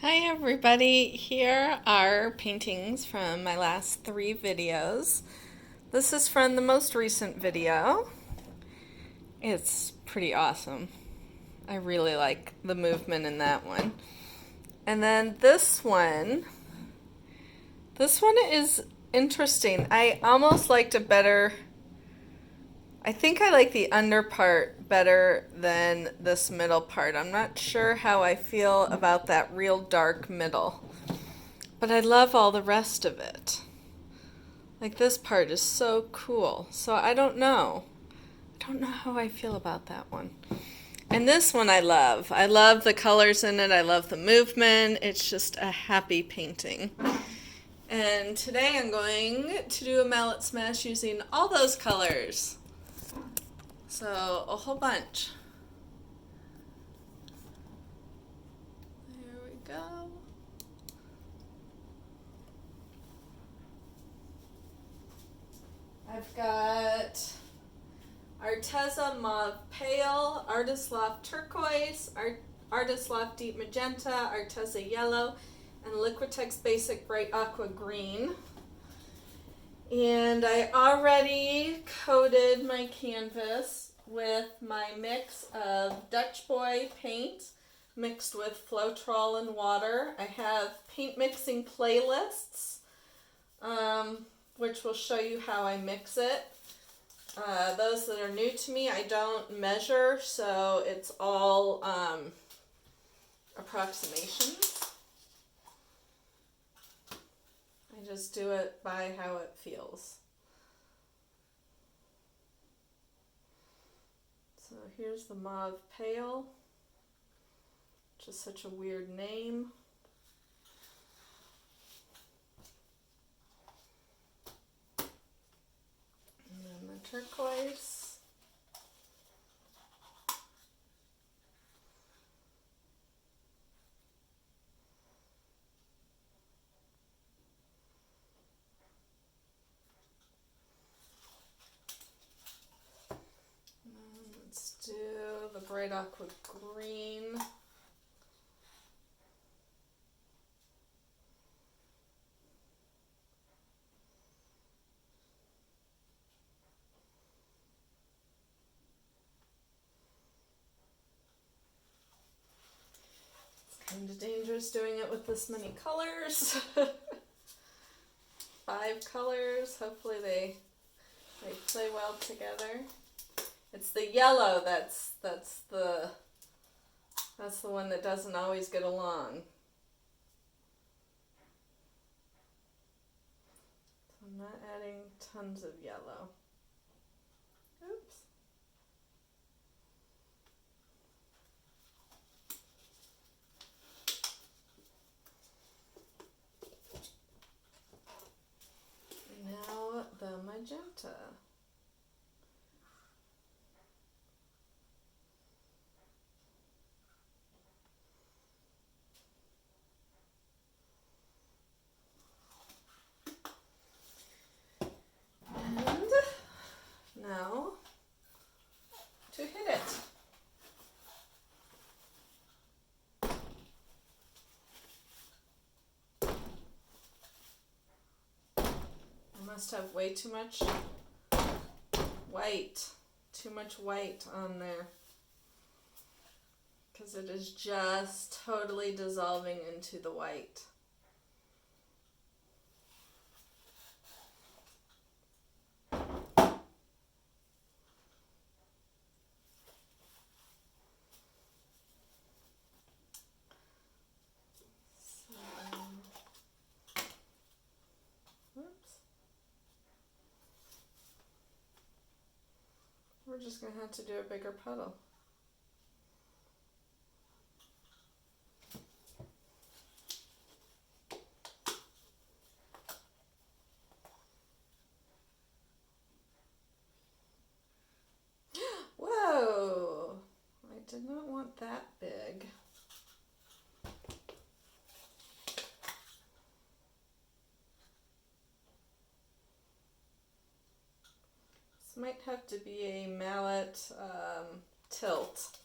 Hi everybody, here are paintings from my last 3 videos. This is from the most recent video. It's pretty awesome. I really like the movement in that one. And then this one is interesting. I almost liked it better. I think I like the under part better than this middle part. I'm not sure how I feel about that real dark middle, but I love all the rest of it. Like this part is so cool. So I don't know. I don't know how I feel about that one. And this one I love. I love the colors in it. I love the movement. It's just a happy painting. And today I'm going to do a mallet smash using all those colors. So a whole bunch. There we go. I've got ARTEZA Mauve Pale, Artist Loft Turquoise, Artist Loft Deep Magenta, ARTEZA Yellow, and Liquitex Basic Bright Aqua Green. And I already coated my canvas with my mix of Dutch Boy paint mixed with Floetrol and water. I have paint mixing playlists, which will show you how I mix it. Those that are new to me, I don't measure, so it's all approximations. I just do it by how it feels. So here's the Mauve Pale, which is such a weird name. And then the turquoise. Let's do the bright aqua green. It's kind of dangerous doing it with this many colors. 5 colors. Hopefully they play well together. It's the yellow that's the one that doesn't always get along. So I'm not adding tons of yellow. Oops. Now the magenta. And now to hit it. I must have way too much white. Too much white on there. Because it is just totally dissolving into the white. We're just going to have to do a bigger puddle. Whoa! I did not want that big. This might have to be a mallet tilt,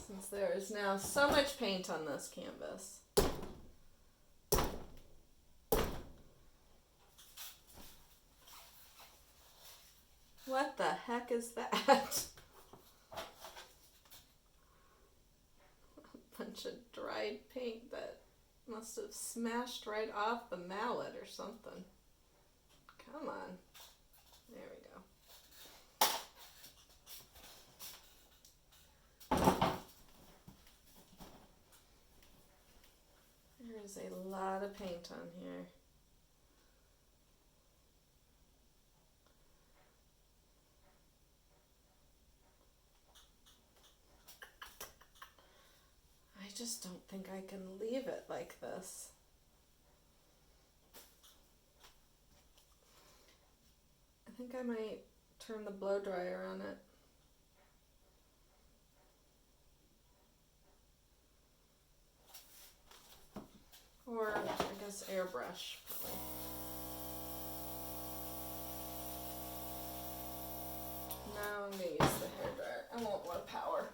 since there is now so much paint on this canvas. What the heck is that? A bunch of dried paint that must have smashed right off the mallet or something. Come on. There we go. There's a lot of paint on here. I just don't think I can leave it like this. I think I might turn the blow dryer on it. Or I guess airbrush probably. No, I'm gonna use the hairdryer. I want more power.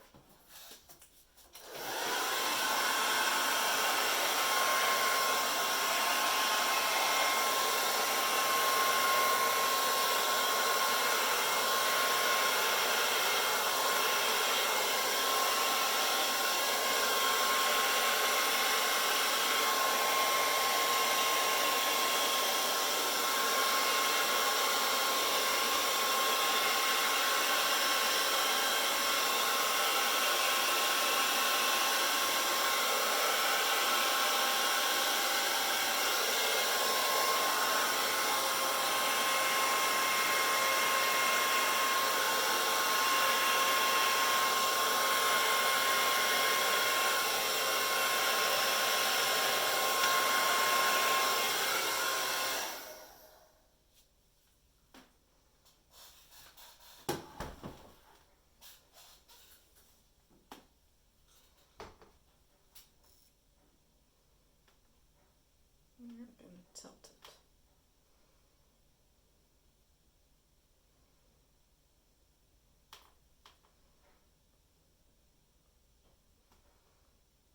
I'm going to tilt it.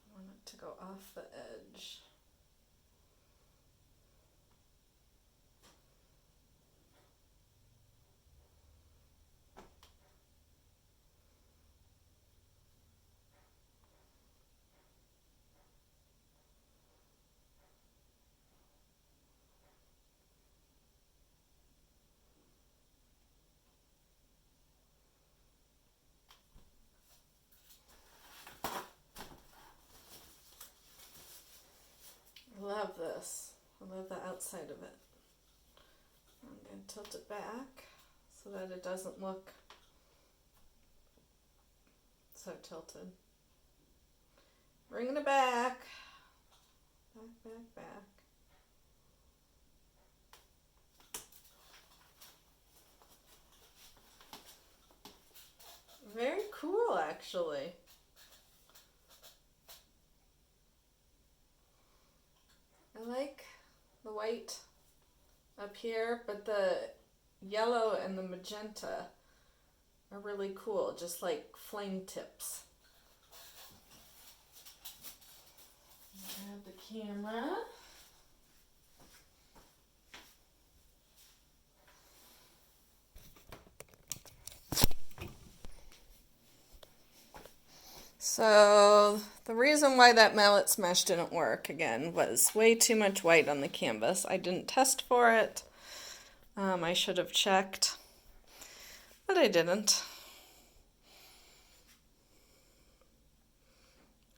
I want it to go off the edge. Love this. I love the outside of it. I'm going to tilt it back so that it doesn't look so tilted. Bringing it back. Back. Very cool, actually. I like the white up here, but the yellow and the magenta are really cool, just like flame tips. Grab the camera. So the reason why that mallet smash didn't work again was way too much white on the canvas. I didn't test for it. I should have checked, but I didn't.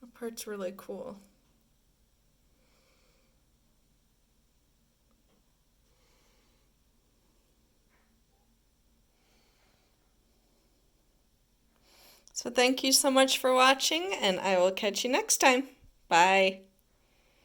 That part's really cool. So thank you so much for watching, and I will catch you next time. Bye.